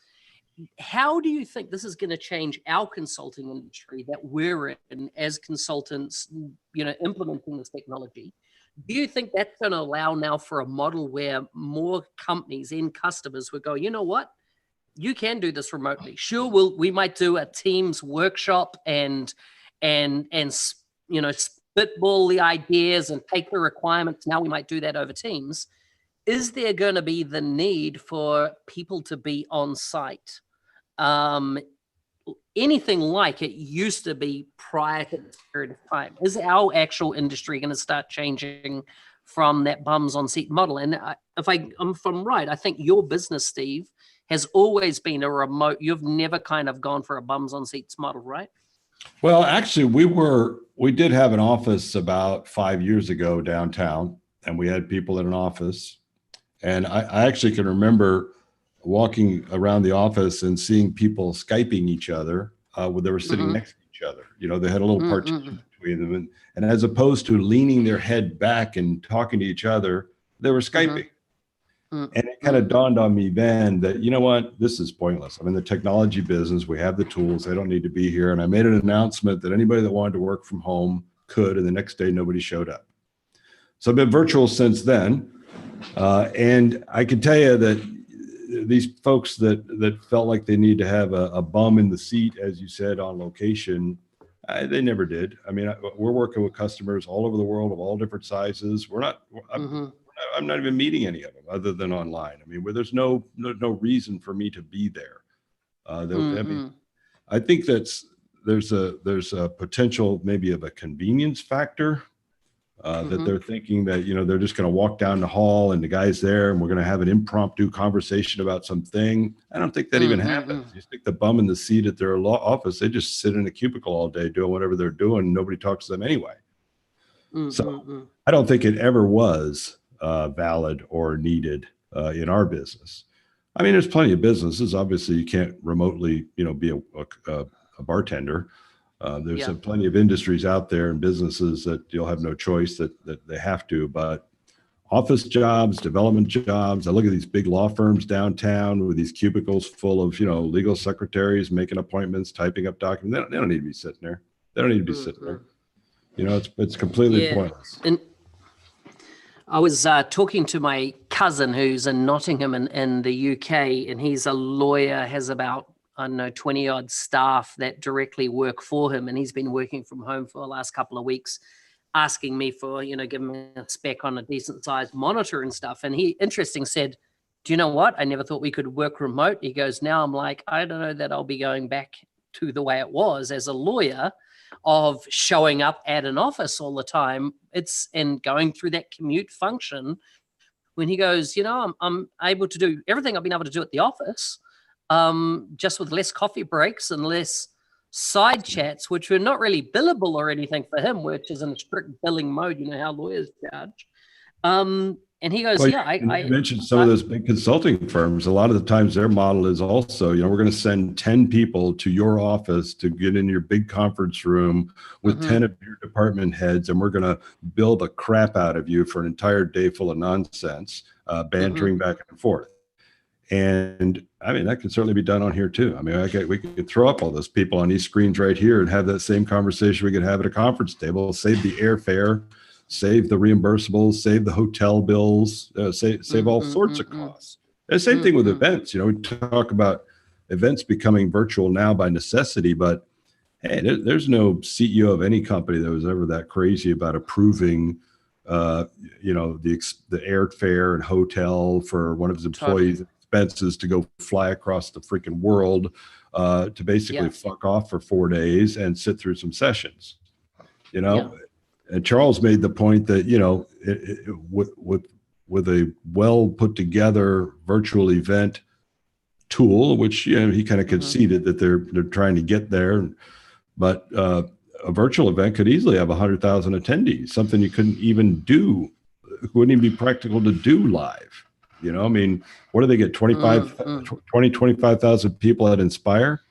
How do you think this is going to change our consulting industry that we're in as consultants, implementing this technology? Do you think that's going to allow now for a model where more companies and customers would go, you know what? You can do this remotely. Sure, we might do a Teams workshop and spitball the ideas and take the requirements. Now we might do that over Teams. Is there going to be the need for people to be on site? Anything like it used to be prior to this period of time? Is our actual industry going to start changing from that bums on seat model? And if I'm right, I think your business, Steve, has always been a remote. You've never kind of gone for a bums on seats model, right? Well, actually, we did have an office about 5 years ago downtown, and we had people in an office. And I actually can remember walking around the office and seeing people Skyping each other when they were sitting next to each other. They had a little partition between them. And as opposed to leaning their head back and talking to each other, they were Skyping. And it kind of dawned on me then that, you know what, this is pointless. I'm in the technology business. We have the tools. They don't need to be here. And I made an announcement that anybody that wanted to work from home could. And the next day, nobody showed up. So I've been virtual since then. And I can tell you that these folks that felt like they need to have a bum in the seat, as you said, on location, they never did. I mean, we're working with customers all over the world of all different sizes. I'm not even meeting any of them other than online. I mean, where there's no reason for me to be there. I mean, I think there's a potential maybe of a convenience factor. That they're thinking that, they're just going to walk down the hall and the guy's there and we're going to have an impromptu conversation about something. I don't think that even happens. You stick the bum in the seat at their law office. They just sit in a cubicle all day doing whatever they're doing. Nobody talks to them anyway. So I don't think it ever was valid or needed in our business. I mean, there's plenty of businesses. Obviously, you can't remotely, be a bartender. There's plenty of industries out there and businesses that you'll have no choice that they have to, but office jobs, development jobs. I look at these big law firms downtown with these cubicles full of, legal secretaries making appointments, typing up documents. They don't need to be sitting there. They don't need to be sitting there. It's completely pointless. And I was talking to my cousin who's in Nottingham in the UK, and he's a lawyer, has about 20 odd staff that directly work for him. And he's been working from home for the last couple of weeks, asking me for, give me a spec on a decent sized monitor and stuff. And he, interesting, said, do you know what? I never thought we could work remote. He goes, now I'm like, I don't know that I'll be going back to the way it was as a lawyer of showing up at an office all the time. And going through that commute function when he goes, I'm able to do everything I've been able to do at the office. Just with less coffee breaks and less side chats, which were not really billable or anything for him, which is in a strict billing mode, how lawyers charge. And he goes, you mentioned some of those big consulting firms. A lot of the times their model is also, we're going to send 10 people to your office to get in your big conference room with 10 of your department heads, and we're going to bill the crap out of you for an entire day full of nonsense, bantering back and forth. And I mean, that can certainly be done on here too. I mean, we could throw up all those people on these screens right here and have that same conversation we could have at a conference table, save the airfare, save the reimbursables, save the hotel bills, save all sorts of costs. And the same thing with events. We talk about events becoming virtual now by necessity, but hey, there's no CEO of any company that was ever that crazy about approving the airfare and hotel for one of his employees' expenses to go fly across the freaking world to basically fuck off for 4 days and sit through some sessions, And Charles made the point that, with with a well put together virtual event tool, which, you know, he kind of conceded that they're trying to get there. But a virtual event could easily have 100,000 attendees, something you couldn't even do, wouldn't even be practical to do live. You know, I mean, what do they get? 25,000 people at Inspire?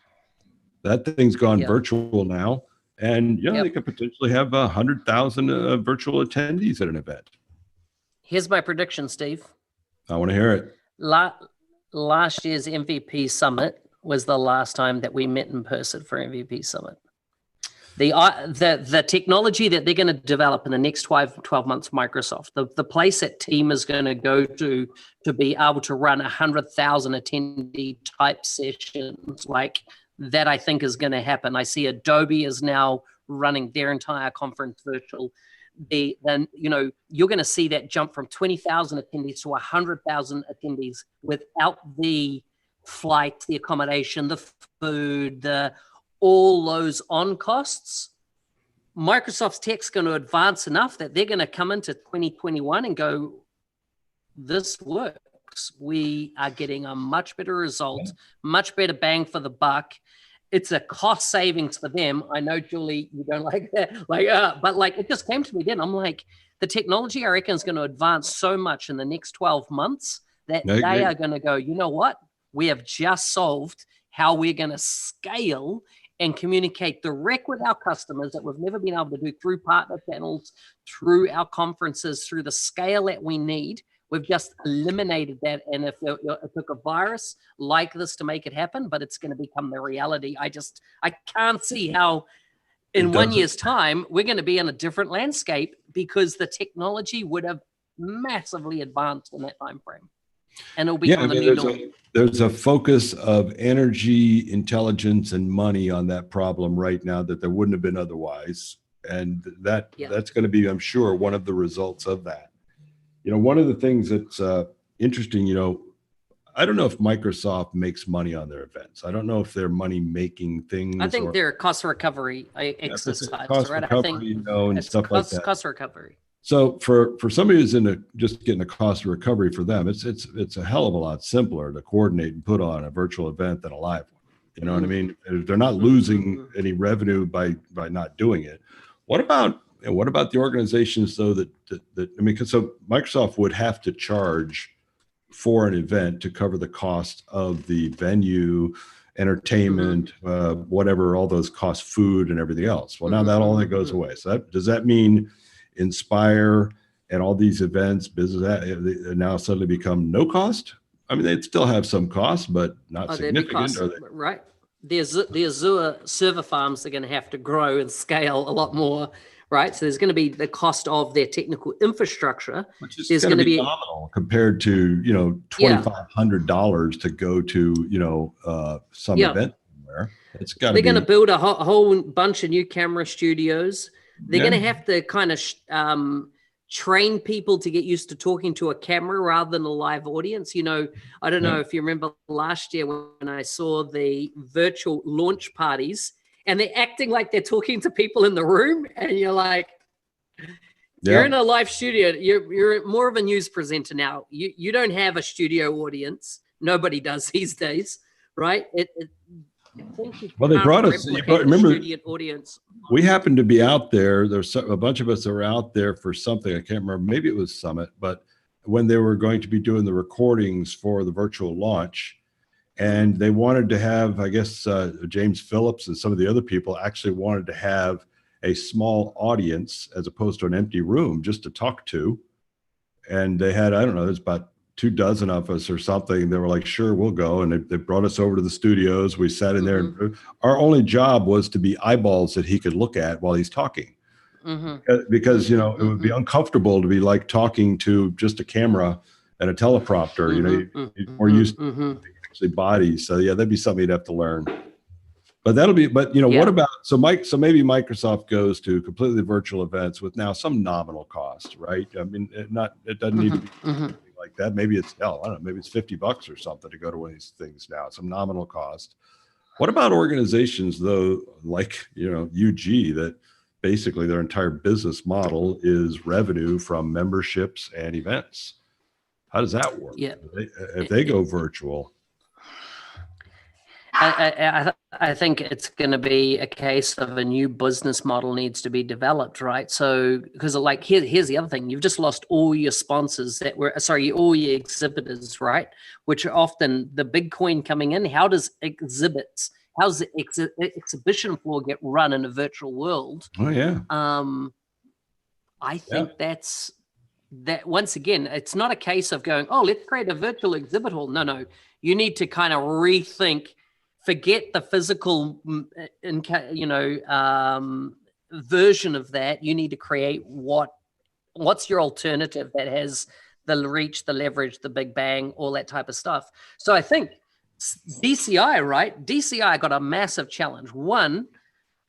That thing's gone virtual now. And, you know, they could potentially have 100,000 virtual attendees at an event. Here's my prediction, Steve. I want to hear it. Last year's MVP Summit was the last time that we met in person for MVP Summit. The technology that they're going to develop in the next 12 months, Microsoft, the place that team is going to go to be able to run 100,000 attendee type sessions, like that, I think is going to happen. I see Adobe is now running their entire conference virtual. Then, you know, you're going to see that jump from 20,000 attendees to 100,000 attendees without the flight, the accommodation, the food, all those on costs. Microsoft's tech's going to advance enough that they're going to come into 2021 and go, this works. We are getting a much better result, much better bang for the buck. It's a cost savings for them. I know, Julie, you don't like that. But like, it just came to me then. I'm like, the technology, I reckon, is going to advance so much in the next 12 months that they are going to go, you know what? We have just solved how we're going to scale and communicate direct with our customers that we've never been able to do through partner channels, through our conferences, through the scale that we need. We've just eliminated that. And if it took a virus like this to make it happen, but it's going to become the reality. I can't see how in 1 year's time, we're going to be in a different landscape because the technology would have massively advanced in that time frame. And it'll become the new norm. There's a focus of energy, intelligence, and money on that problem right now that there wouldn't have been otherwise. And that's going to be, I'm sure, one of the results of that. You know, one of the things that's interesting, you know, I don't know if Microsoft makes money on their events. I don't know if they're money-making things. I think they're a cost recovery exercise, right? I think, you know, and stuff like that. Cost recovery. So for somebody who's just getting a cost of recovery for them, it's a hell of a lot simpler to coordinate and put on a virtual event than a live one. You know what I mean? They're not losing any revenue by not doing it. What about the organizations though that I mean, because so Microsoft would have to charge for an event to cover the cost of the venue, entertainment, whatever, all those costs, food and everything else. Well, now that all that goes away. So does that mean Inspire and all these events, business now suddenly become no cost? I mean, they'd still have some costs, but not significant. Right. The Azure server farms are going to have to grow and scale a lot more, right? So there's going to be the cost of their technical infrastructure. Which is going to be nominal compared to, you know, $2,500 to go to, you know, some event somewhere. It's got to be. They're going to build a whole bunch of new camera studios. They're going to have to kind of train people to get used to talking to a camera rather than a live audience. You know, I don't know if you remember last year when I saw the virtual launch parties and they're acting like they're talking to people in the room, and you're like, you're in a live studio. You're more of a news presenter now. You don't have a studio audience. Nobody does these days, right? Well, they brought us. Remember, we happened to be out there. There's a bunch of us that were out there for something. I can't remember. Maybe it was Summit, but when they were going to be doing the recordings for the virtual launch, and they wanted to have, I guess, James Phillips and some of the other people actually wanted to have a small audience as opposed to an empty room just to talk to. And they had, I don't know, there's about 24 of us or something. They were like, sure, we'll go. And they brought us over to the studios. We sat in there. Our only job was to be eyeballs that he could look at while he's talking. Because, you know, it would be uncomfortable to be like talking to just a camera and a teleprompter. You know, you're more used to actually bodies. So yeah, that'd be something you'd have to learn. But you know, what about, so maybe Microsoft goes to completely virtual events with now some nominal cost, right? I mean, it doesn't need to be like that. Maybe it's, I don't know, maybe it's $50 or something to go to one of these things now, some nominal cost. What about organizations though, like, you know, UG, that basically their entire business model is revenue from memberships and events? How does that work? Yeah. If they go virtual? I think it's going to be a case of a new business model needs to be developed, right? So, because like here's the other thing: you've just lost all your sponsors that were, sorry, all your exhibitors, right? Which are often the big coin coming in. How's the exhibition floor get run in a virtual world? Oh yeah. I think that once again, it's not a case of going, oh, let's create a virtual exhibit hall. No, you need to kind of rethink. Forget the physical, version of that. You need to create what's your alternative that has the reach, the leverage, the big bang, all that type of stuff. So I think DCI, right? DCI got a massive challenge. One,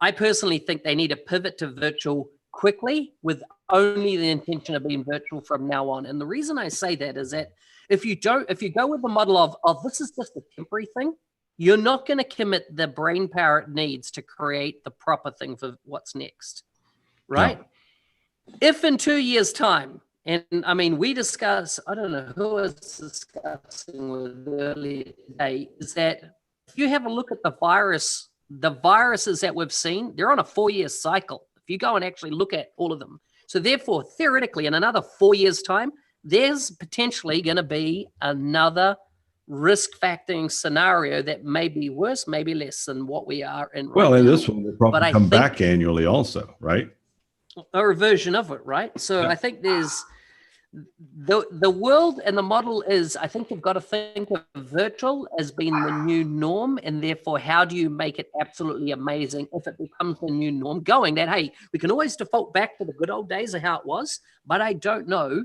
I personally think they need to pivot to virtual quickly with only the intention of being virtual from now on. And the reason I say that is that if you go with the model of this is just a temporary thing, you're not going to commit the brain power it needs to create the proper thing for what's next, right? No. If in 2 years' time, and I mean, we discuss, I don't know who I was discussing with earlier today, is that if you have a look at the viruses that we've seen, they're on a 4-year cycle. If you go and actually look at all of them. So therefore, theoretically, in another 4 years' time, there's potentially going to be another risk factoring scenario that may be worse, maybe less than what we are in right well, and now. this one will probably come back annually also, right? Or a version of it, right? So I think there's the world and the model is, I think you've got to think of virtual as being the new norm, and therefore how do you make it absolutely amazing if it becomes the new norm, going that, hey, we can always default back to the good old days of how it was, but I don't know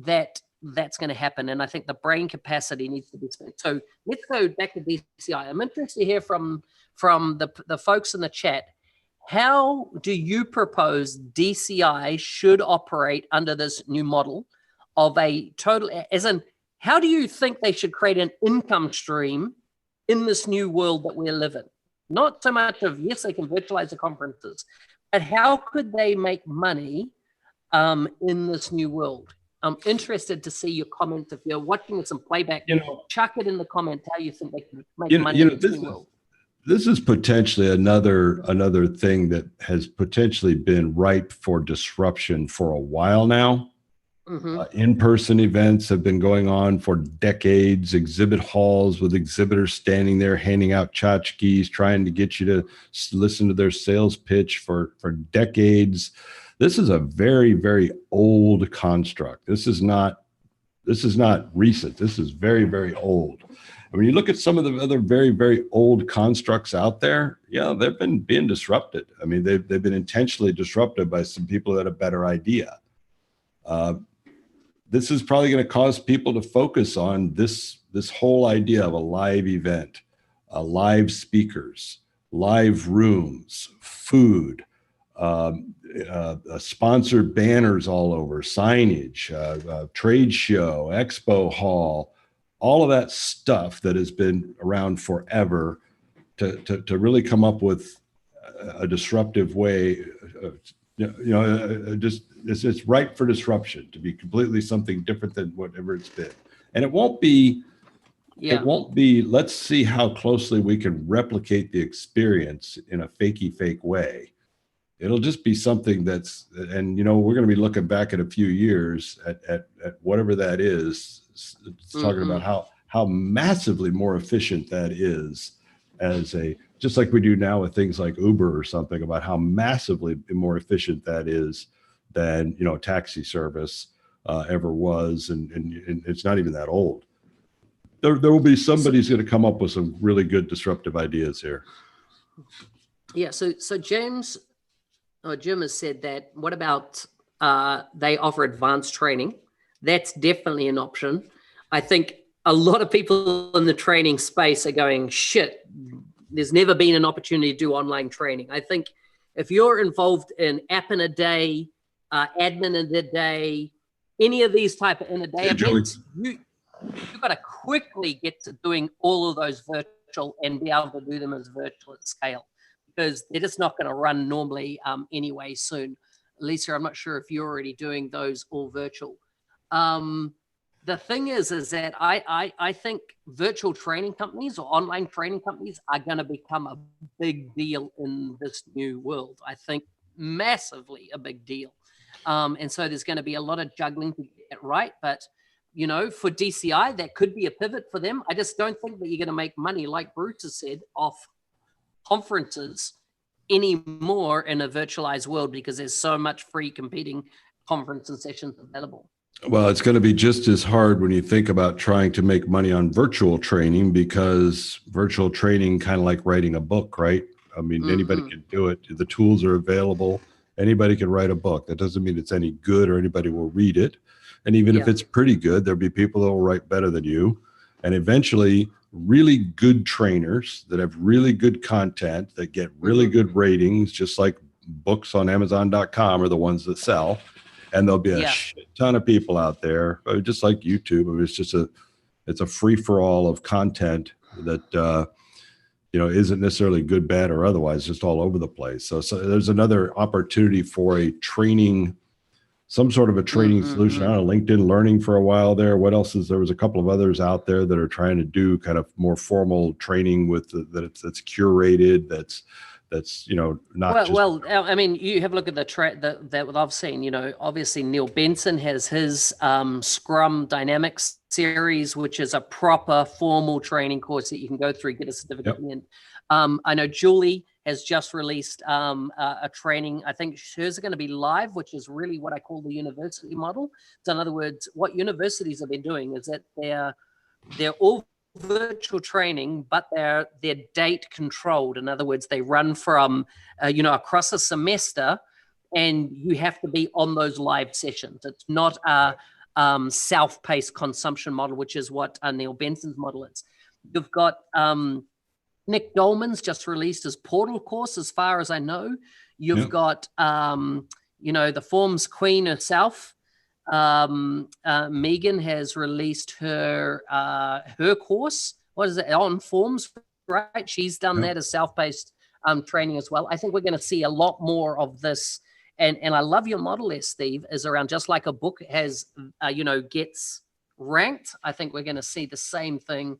that that's going to happen. And I think the brain capacity needs to be spent. So let's go back to DCI. I'm interested to hear from the folks in the chat. How do you propose DCI should operate under this new model of a total, as in, how do you think they should create an income stream in this new world that we live in? Not so much of, yes, they can virtualize the conferences, but how could they make money in this new world? I'm interested to see your comments. If you're watching this in playback, chuck it in the comments how you think they can make money in this new world. This is potentially another thing that has potentially been ripe for disruption for a while now. Mm-hmm. In-person events have been going on for decades. Exhibit halls with exhibitors standing there handing out tchotchkes, trying to get you to listen to their sales pitch for decades. This is a very, very old construct. This is not recent. This is very, very old. And when you look at some of the other very, very old constructs out there, they've been being disrupted. I mean, they've been intentionally disrupted by some people that have a better idea. This is probably going to cause people to focus on this whole idea of a live event, live speakers, live rooms, food, sponsored banners all over, signage, trade show, expo hall, all of that stuff that has been around forever to really come up with a disruptive way. It's ripe for disruption, to be completely something different than whatever it's been. And it won't be, let's see how closely we can replicate the experience in a fake way. It'll just be something that's, and we're going to be looking back at a few years at whatever that is, talking about how massively more efficient that is, just like we do now with things like Uber or something, about how massively more efficient that is than taxi service ever was, and it's not even that old. There will be somebody's going to come up with some really good disruptive ideas here. Yeah. So Jim has said that. What about they offer advanced training? That's definitely an option. I think a lot of people in the training space are going, shit, there's never been an opportunity to do online training. I think if you're involved in app in a day, admin in a day, any of these type of in a day events, you've got to quickly get to doing all of those virtual and be able to do them as virtual at scale, because they're just not going to run normally anyway soon. Lisa, I'm not sure if you're already doing those all virtual. the thing is that I think virtual training companies or online training companies are going to become a big deal in this new world. I think massively a big deal. And so there's going to be a lot of juggling to get it right. But, you know, for DCI, that could be a pivot for them. I just don't think that you're going to make money, like Bruce has said, off conferences anymore in a virtualized world because there's so much free competing conference and sessions available. Well, it's going to be just as hard when you think about trying to make money on virtual training, because virtual training, kind of like writing a book, right? I mean, anybody can do it. The tools are available. Anybody can write a book. That doesn't mean it's any good or anybody will read it. And even if it's pretty good, there'll be people that will write better than you. And eventually, really good trainers that have really good content that get really good ratings, just like books on Amazon.com are the ones that sell. And there'll be a shit ton of people out there, just like YouTube. I mean, it's a free for all of content that you know, isn't necessarily good, bad, or otherwise, just all over the place. So there's another opportunity for a training, some sort of a training solution. I don't know, LinkedIn Learning for a while there. What else is there? Was a couple of others out there that are trying to do kind of more formal training with that's curated. That's you know, not well, I mean, you have a look at the track that what I've seen. You know, obviously Neil Benson has his Scrum Dynamics series, which is a proper formal training course that you can go through, get a certificate in the end. I know Julie has just released a training. I think hers are going to be live, which is really what I call the university model. So in other words, what universities have been doing is that they're all virtual training, but they're date controlled. In other words, they run from you know, across a semester, and you have to be on those live sessions. It's not a self-paced consumption model, which is what Neil Benson's model is. You've got Nick Dolman's just released his portal course, as far as I know. You've got you know, the Forms Queen herself. Megan has released her course. What is it, on Forms, right? She's done that as self-paced training as well. I think we're going to see a lot more of this. And I love your model there, Steve, is around just like a book has, you know, gets ranked. I think we're going to see the same thing.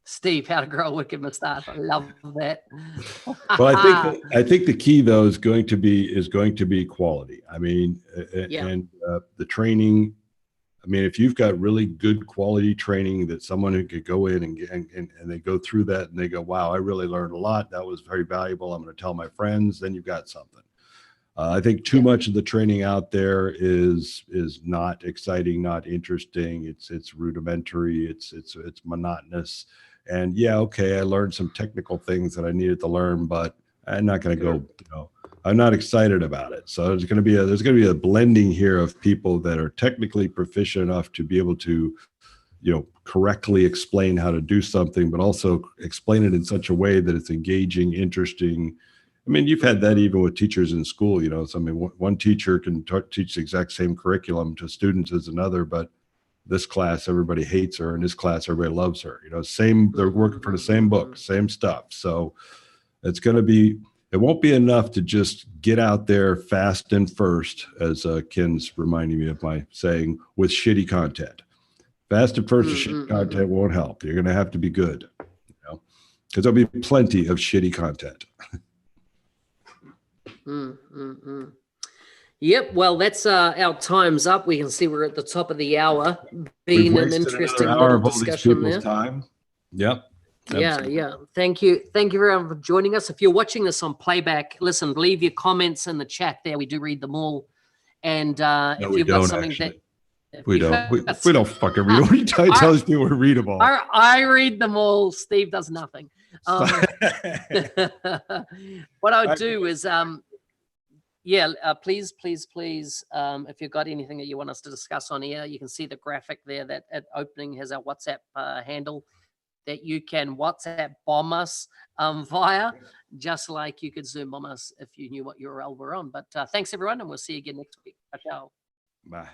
Steve, How to Grow a Wicked Mustache. I love that. Well, I think the key though is going to be quality. I mean, and the training. I mean, if you've got really good quality training that someone who could go in and they go through that and they go, wow, I really learned a lot. That was very valuable. I'm going to tell my friends. Then you've got something. I think too much of the training out there is not exciting, not interesting. It's rudimentary. It's monotonous. And yeah, okay, I learned some technical things that I needed to learn, but I'm not going to go, you know, I'm not excited about it. So there's going to be a blending here of people that are technically proficient enough to be able to, you know, correctly explain how to do something, but also explain it in such a way that it's engaging, interesting. I mean, you've had that even with teachers in school, you know. So I mean, one teacher can teach the exact same curriculum to students as another, but this class everybody hates her, and this class everybody loves her. You know, they're working for the same book, same stuff. So it's going to be, it won't be enough to just get out there fast and first, as Ken's reminding me of my saying, with shitty content. Fast and first, shitty content won't help. You're going to have to be good, you know, because there'll be plenty of shitty content. Yep. Well, that's our time's up. We can see we're at the top of the hour. Been an interesting little discussion there. Time. Yep. Absolutely. Yeah. Thank you everyone for joining us. If you're watching this on playback, listen, leave your comments in the chat there. We do read them all. And if you've got something actually. We don't fucking read them. I tell these people we read them all. I read them all. Steve does nothing. What I would do is, please, if you've got anything that you want us to discuss on here, you can see the graphic there that at opening has our WhatsApp handle that you can WhatsApp bomb us via, just like you could Zoom bomb us if you knew what URL we're on. But thanks, everyone, and we'll see you again next week. Ciao. Bye.